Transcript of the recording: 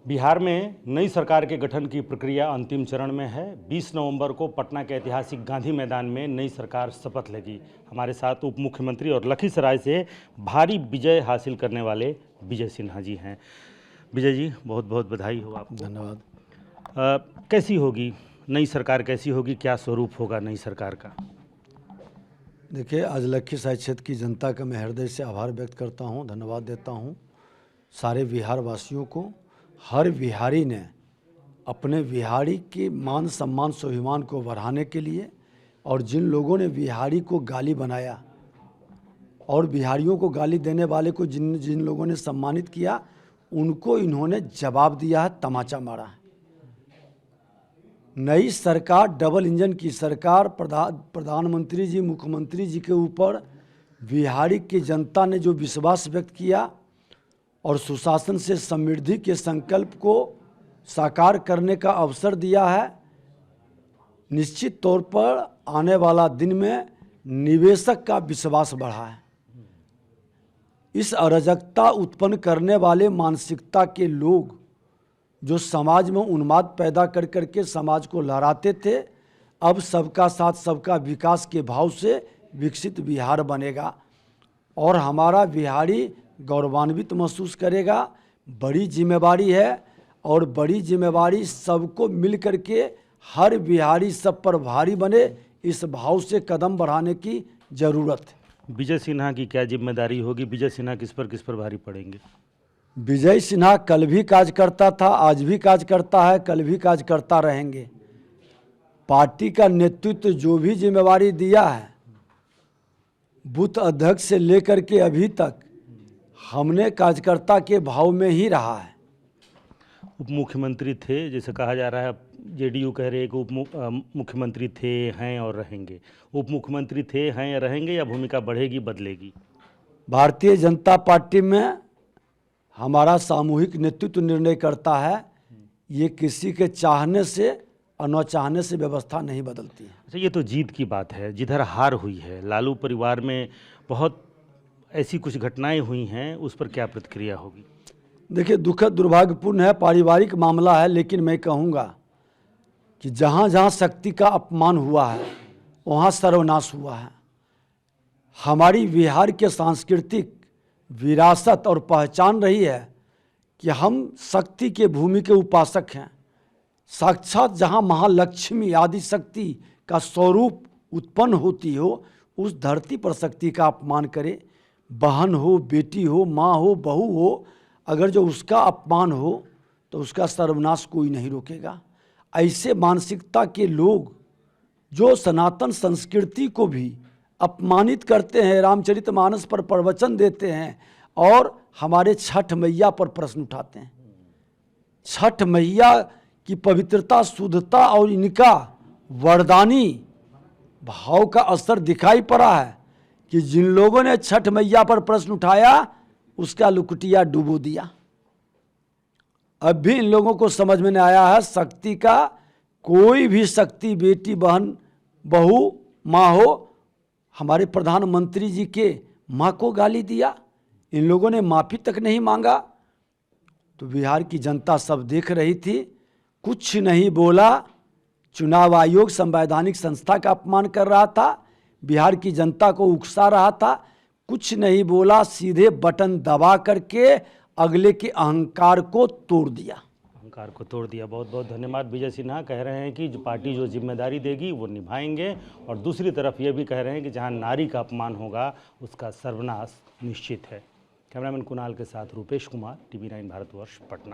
बिहार में नई सरकार के गठन की प्रक्रिया अंतिम चरण में है। 20 नवंबर को पटना के ऐतिहासिक गांधी मैदान में नई सरकार शपथ लेगी। हमारे साथ उप मुख्यमंत्री और लखीसराय से भारी विजय हासिल करने वाले विजय सिन्हा जी हैं। विजय जी, बहुत बहुत बधाई हो आपको। धन्यवाद। कैसी होगी नई सरकार, कैसी होगी, क्या स्वरूप होगा नई सरकार का? देखिए, आज लखीसराय क्षेत्र की जनता का मैं हृदय से आभार व्यक्त करता हूं, धन्यवाद देता हूं सारे बिहार वासियों को। हर बिहारी ने अपने बिहारी के मान सम्मान स्वाभिमान को बढ़ाने के लिए, और जिन लोगों ने बिहारी को गाली बनाया और बिहारियों को गाली देने वाले को जिन जिन लोगों ने सम्मानित किया, उनको इन्होंने जवाब दिया है, तमाचा मारा है। नई सरकार, डबल इंजन की सरकार, प्रधानमंत्री जी, मुख्यमंत्री जी के ऊपर बिहारी की जनता ने जो विश्वास व्यक्त किया और सुशासन से समृद्धि के संकल्प को साकार करने का अवसर दिया है, निश्चित तौर पर आने वाला दिन में निवेशक का विश्वास बढ़ा है। इस अराजकता उत्पन्न करने वाले मानसिकता के लोग जो समाज में उन्माद पैदा कर करके समाज को लहराते थे, अब सबका साथ सबका विकास के भाव से विकसित बिहार बनेगा और हमारा बिहारी गौरवान्वित महसूस करेगा। बड़ी जिम्मेवारी है और बड़ी जिम्मेवारी सबको मिल करके हर बिहारी सब पर भारी बने, इस भाव से कदम बढ़ाने की ज़रूरत है। विजय सिन्हा की क्या जिम्मेदारी होगी? विजय सिन्हा किस पर भारी पड़ेंगे? विजय सिन्हा कल भी काज करता था, आज भी काज करता है, कल भी काज करता रहेंगे। पार्टी का नेतृत्व जो भी जिम्मेवारी दिया है, बूथ अध्यक्ष से लेकर के अभी तक हमने कार्यकर्ता के भाव में ही रहा है। उप मुख्यमंत्री थे, जैसे कहा जा रहा है, जेडीयू कह रहे हैं कि उप मुख्यमंत्री थे, हैं और रहेंगे। उप मुख्यमंत्री थे, हैं या रहेंगे, या भूमिका बढ़ेगी, बदलेगी? भारतीय जनता पार्टी में हमारा सामूहिक नेतृत्व निर्णय करता है। ये किसी के चाहने से और न चाहने से व्यवस्था नहीं बदलती है। अच्छा, ये तो जीत की बात है। जिधर हार हुई है, लालू परिवार में बहुत ऐसी कुछ घटनाएं हुई हैं, उस पर क्या प्रतिक्रिया होगी? देखिए, दुखद दुर्भाग्यपूर्ण है, पारिवारिक मामला है, लेकिन मैं कहूँगा कि जहाँ जहाँ शक्ति का अपमान हुआ है, वहाँ सर्वनाश हुआ है। हमारी बिहार के सांस्कृतिक विरासत और पहचान रही है कि हम शक्ति के भूमि के उपासक हैं। साक्षात जहाँ महालक्ष्मी आदि शक्ति का स्वरूप उत्पन्न होती हो, उस धरती पर शक्ति का अपमान करे। बहन हो, बेटी हो, माँ हो, बहू हो, अगर जो उसका अपमान हो तो उसका सर्वनाश कोई नहीं रोकेगा। ऐसे मानसिकता के लोग जो सनातन संस्कृति को भी अपमानित करते हैं, रामचरितमानस पर प्रवचन देते हैं और हमारे छठ मैया पर प्रश्न उठाते हैं। छठ मैया की पवित्रता, शुद्धता और इनका वरदानी भाव का असर दिखाई पड़ा है कि जिन लोगों ने छठ मैया पर प्रश्न उठाया, उसका लुकुटिया डुबो दिया। अब भी इन लोगों को समझ में नहीं आया है शक्ति का। कोई भी शक्ति, बेटी, बहन, बहू, माँ हो, हमारे प्रधानमंत्री जी के माँ को गाली दिया, इन लोगों ने माफ़ी तक नहीं मांगा। तो बिहार की जनता सब देख रही थी, कुछ नहीं बोला। चुनाव आयोग संवैधानिक संस्था का अपमान कर रहा था, बिहार की जनता को उकसा रहा था, कुछ नहीं बोला, सीधे बटन दबा करके अगले के अहंकार को तोड़ दिया। अहंकार को तोड़ दिया। बहुत बहुत धन्यवाद। विजय सिन्हा कह रहे हैं कि जो पार्टी जो जिम्मेदारी देगी वो निभाएंगे, और दूसरी तरफ ये भी कह रहे हैं कि जहां नारी का अपमान होगा उसका सर्वनाश निश्चित है। कैमरामैन कुणाल के साथ रूपेश कुमार, TV9 भारतवर्ष, पटना।